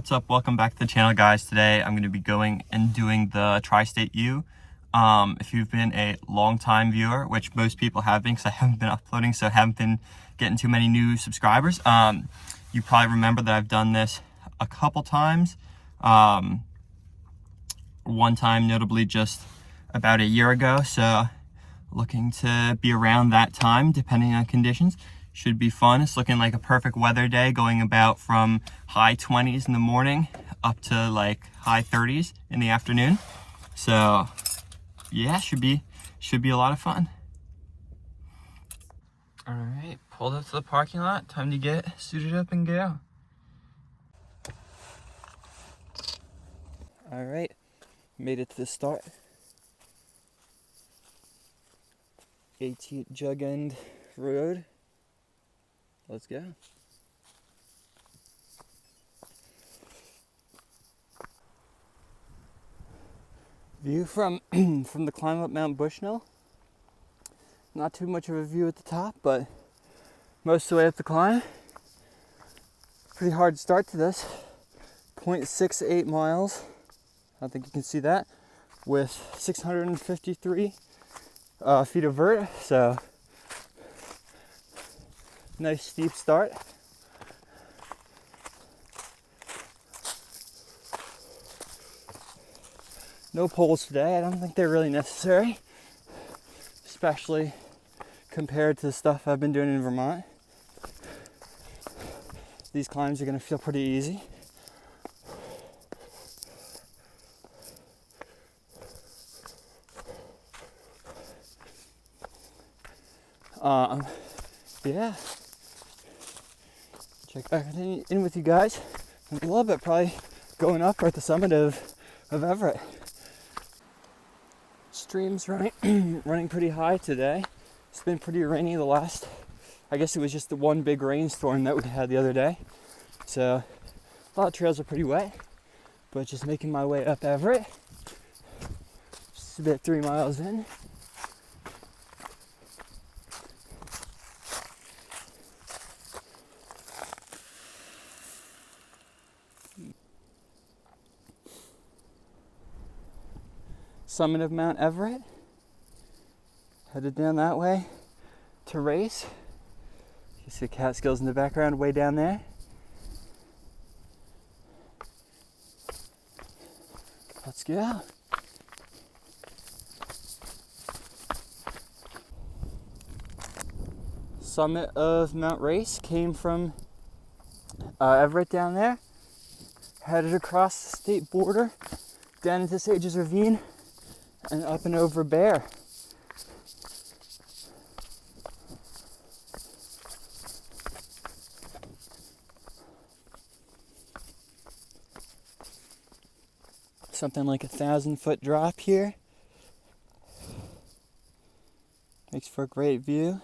What's up? Welcome back to the channel, guys. Today I'm going to be going and doing the Tri-State U. If you've been a long-time viewer, which most people have been because I haven't been uploading, so I haven't been getting too many new subscribers, you probably remember that I've done this a couple times. One time notably just about a year ago, so looking to be around that time depending on conditions. Should be fun. It's looking like a perfect weather day, going about from high 20s in the morning up to like high 30s in the afternoon. So yeah, should be a lot of fun. All right, pulled up to the parking lot. Time to get suited up and go. All right, made it to the start. 18th Jug End Road. Let's go. View from the climb up Mount Bushnell. Not too much of a view at the top, but most of the way up the climb. Pretty hard start to this. 0.68 miles. I don't think you can see that. With 653 feet of vert, so nice steep start. No poles today. I don't think they're really necessary, especially compared to the stuff I've been doing in Vermont. These climbs are going to feel pretty easy. Yeah. Check back in with you guys in a little bit, probably going up at the summit of Everett. Stream's running pretty high today. It's been pretty rainy the last, I guess it was just the one big rainstorm that we had the other day. So a lot of trails are pretty wet, but just making my way up Everett. Just about 3 miles in. Summit of Mount Everett. Headed down that way to race. You see the Catskills in the background way down there. Let's go. Summit of Mount Race came from Everett down there. Headed across the state border down into Sages Ravine and up and over Bear. Something like 1,000-foot drop here. Makes for a great view.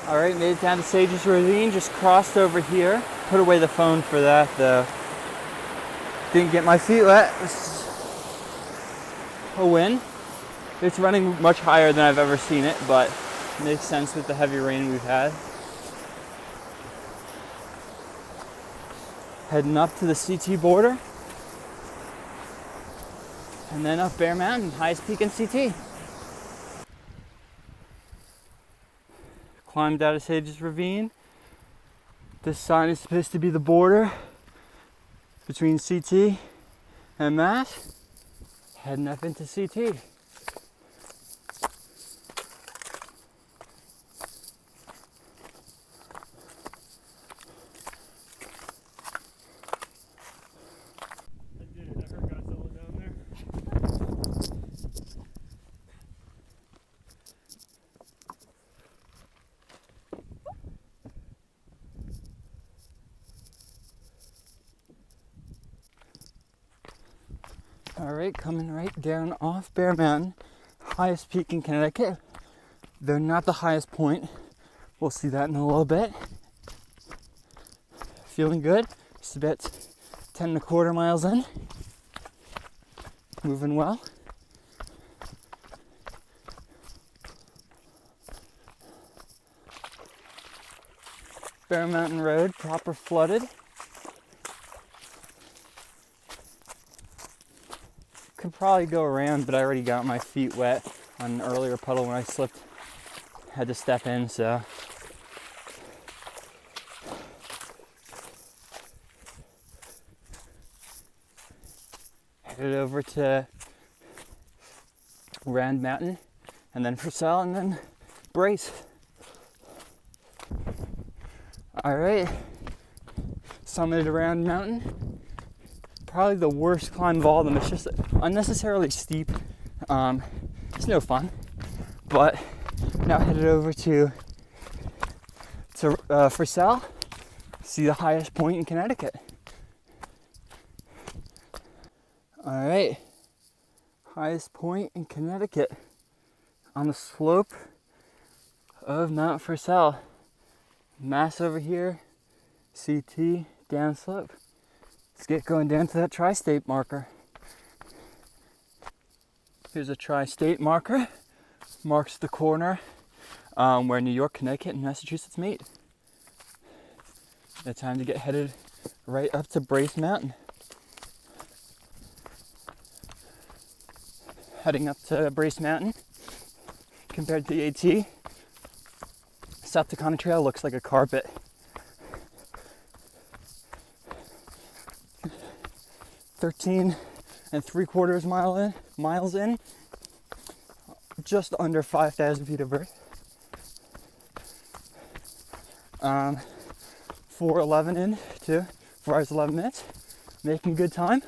All right, made it down to Sages Ravine, just crossed over here. Put away the phone for that though. Didn't get my feet wet. It's a win. It's running much higher than I've ever seen it, but it makes sense with the heavy rain we've had. Heading up to the CT border. And then up Bear Mountain, highest peak in CT. Climbed out of Sages Ravine. This sign is supposed to be the border between CT and Mass. Heading up into CT. All right, coming right down off Bear Mountain, highest peak in Connecticut. They're not the highest point. We'll see that in a little bit. Feeling good. Just about 10 and a quarter miles in. Moving well. Bear Mountain Road, proper flooded. Could probably go around, but I already got my feet wet on an earlier puddle when I slipped. Had to step in, so. Headed over to Rand Mountain, and then Purcell, and then Brace. All right, summited Rand Mountain. Probably the worst climb of all of them. It's just unnecessarily steep. It's no fun. But now headed over to Purcell, see the highest point in Connecticut. All right, highest point in Connecticut on the slope of Mount Purcell. Mass over here, CT, down slope. Let's get going down to that tri-state marker. Here's a tri-state marker. Marks the corner where New York, Connecticut, and Massachusetts meet. It's time to get headed right up to Brace Mountain. Heading up to Brace Mountain, compared to the AT, South Dakota Trail looks like a carpet. "13 3/4 miles in, just under 5,000 feet of earth. 4:11 in to 4 hours 11 minutes, making good time.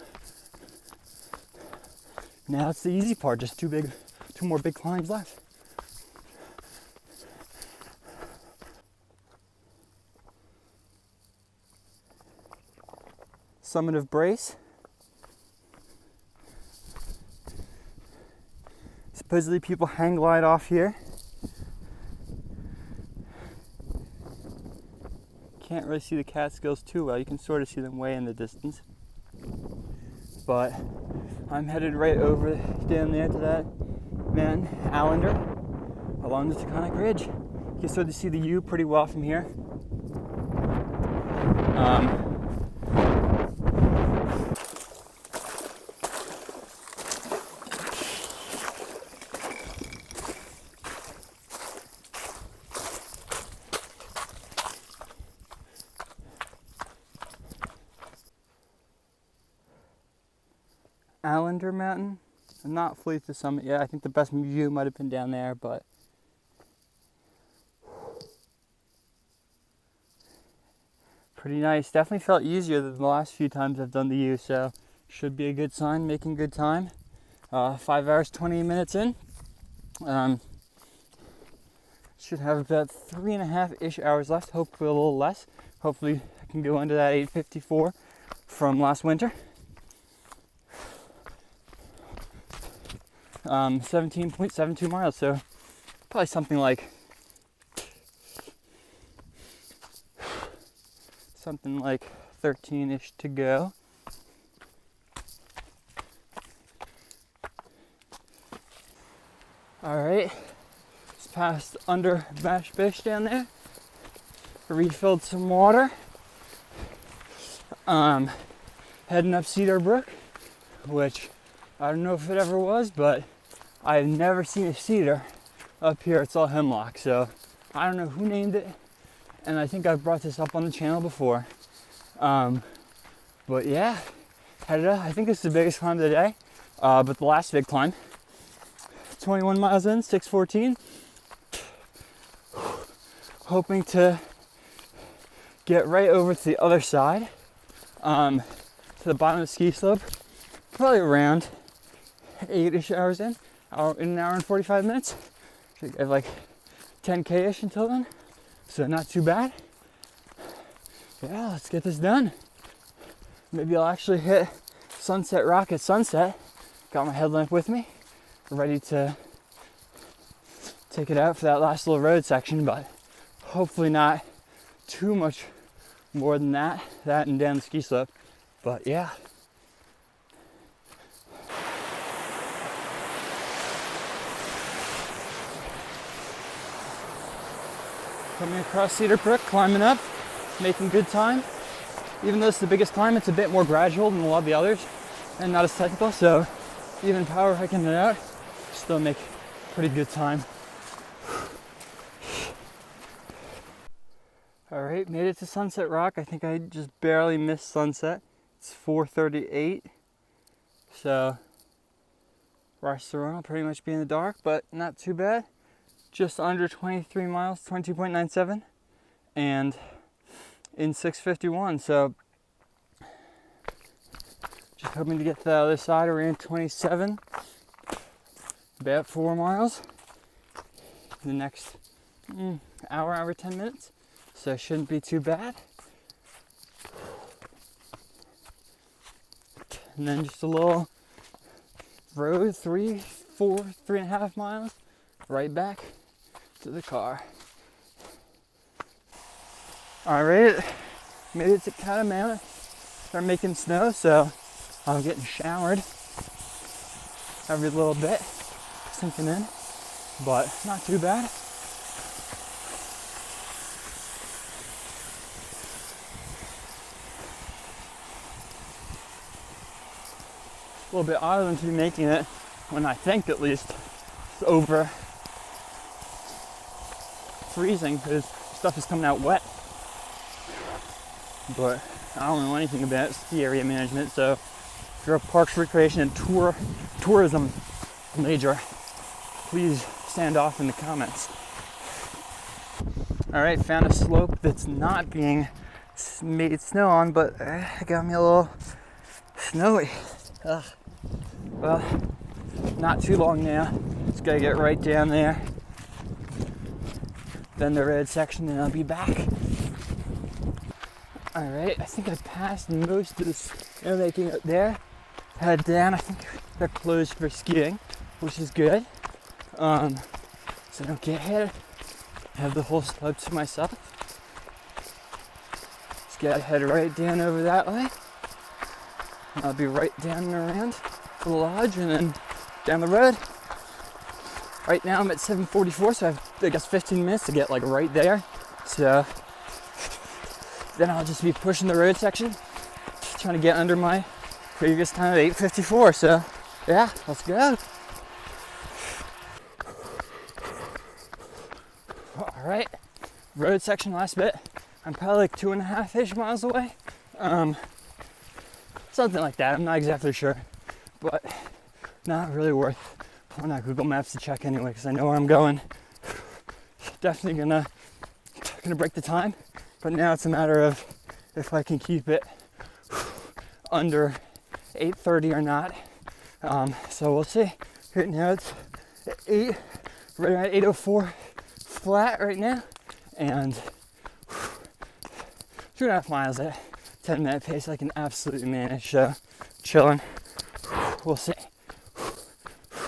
Now it's the easy part, just two more big climbs left. Summit of Brace. Supposedly people hang glide off here. Can't really see the Catskills too well. You can sort of see them way in the distance. But I'm headed right over down there to that mountain, Allender, along the Taconic Ridge. You can sort of see the U pretty well from here. Allender Mountain. I'm not fully at the summit yet. I think the best view might have been down there, but pretty nice. Definitely felt easier than the last few times I've done the U, so should be a good sign, making good time. 5 hours, 20 minutes in. Should have about 3.5-ish hours left, hopefully a little less. Hopefully I can go under that 854 from last winter. 17.72 miles, so probably something like 13-ish to go. All right, just passed under Bash Bish down there, refilled some water, heading up Cedar Brook, which I don't know if it ever was, but I've never seen a cedar up here. It's all hemlock, so I don't know who named it, and I think I've brought this up on the channel before. But yeah, headed up. I think this is the biggest climb of the day. But the last big climb, 21 miles in, 6:14. Hoping to get right over to the other side, to the bottom of the ski slope, probably around 8-ish hours in an hour and 45 minutes. I have like 10K-ish until then, so not too bad. Yeah, let's get this done. Maybe I'll actually hit Sunset Rock at sunset. Got my headlamp with me, ready to take it out for that last little road section, but hopefully not too much more than that and down the ski slope. But yeah. Coming across Cedar Brook, climbing up, making good time. Even though it's the biggest climb, it's a bit more gradual than a lot of the others and not as technical, so even power hiking it out, still make pretty good time. All right, made it to Sunset Rock. I think I just barely missed sunset. It's 4:38, so rest of the run will pretty much be in the dark, but not too bad. Just under 23 miles, 22.97, and in 6:51. So just hoping to get to the other side around 27, about 4 miles in the next hour 10 minutes. So it shouldn't be too bad. And then just a little road, 3.5 miles, right back to the car. All right, made it to Catamount. Started making snow, so I'm getting showered every little bit, sinking in, but not too bad. A little bit odder than to be making it when I think at least it's over freezing because stuff is coming out wet. But I don't know anything about ski area management, so if you're a parks, recreation, and tourism major, please stand off in the comments. All right, found a slope that's not being made snow on, but it got me a little snowy. Ugh. Well, not too long now. Just gotta get right down there. Then the red section, and I'll be back. All right, I think I passed most of the snowmaking up there. Head down. I think they're closed for skiing, which is good. So I don't get hit. I have the whole slope to myself. Just gotta head right down over that way. I'll be right down and around to the lodge and then down the road. Right now I'm at 7:44, so I have, I guess, 15 minutes to get like right there. So then I'll just be pushing the road section, trying to get under my previous time of 8:54. So yeah, let's go. All right, road section last bit. I'm probably like 2.5-ish miles away. Something like that, I'm not exactly sure, but not really worth pulling out Google Maps to check anyway, because I know where I'm going. Definitely gonna break the time, but now it's a matter of if I can keep it under 8:30 or not. So we'll see. Right now it's 8, right around 8:04 flat right now, and 2.5 miles at 10-minute pace. I can absolutely manage, so chilling. We'll see.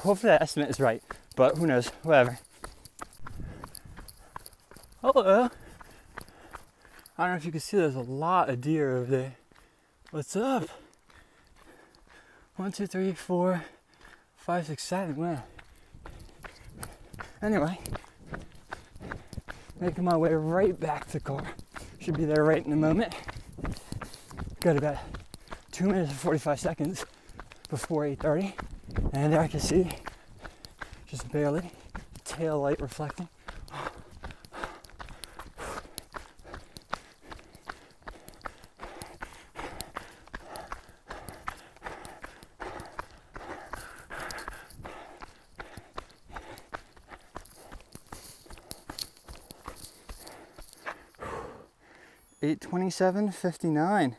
Hopefully that estimate is right, but who knows, whatever. Hello. I don't know if you can see, there's a lot of deer over there. What's up? 1, 2, 3, 4, 5, 6, 7, wow. Anyway, making my way right back to the car. Should be there right in a moment. Got about 2 minutes and 45 seconds before 8:30, and there I can see, just barely, the tail light reflecting. 8:27:59.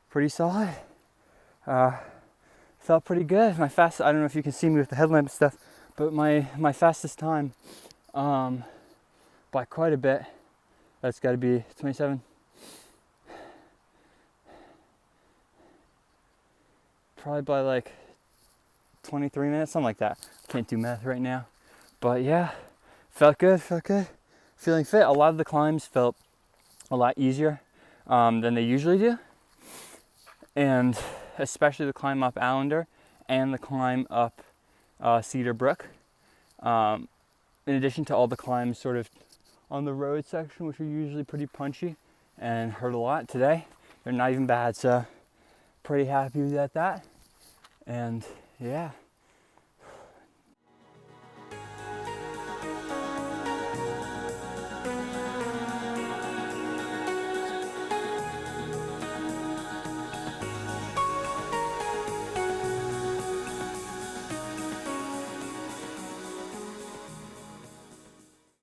Pretty solid. Felt pretty good. My fast, I don't know if you can see me with the headlamp stuff, but my fastest time by quite a bit, that's got to be 27. Probably by like 23 minutes, something like that. Can't do math right now. But yeah, felt good. Feeling fit. A lot of the climbs felt a lot easier than they usually do. And especially the climb up Allender and the climb up Cedar Brook. In addition to all the climbs sort of on the road section, which are usually pretty punchy and hurt a lot, today they're not even bad. So pretty happy with that. And yeah.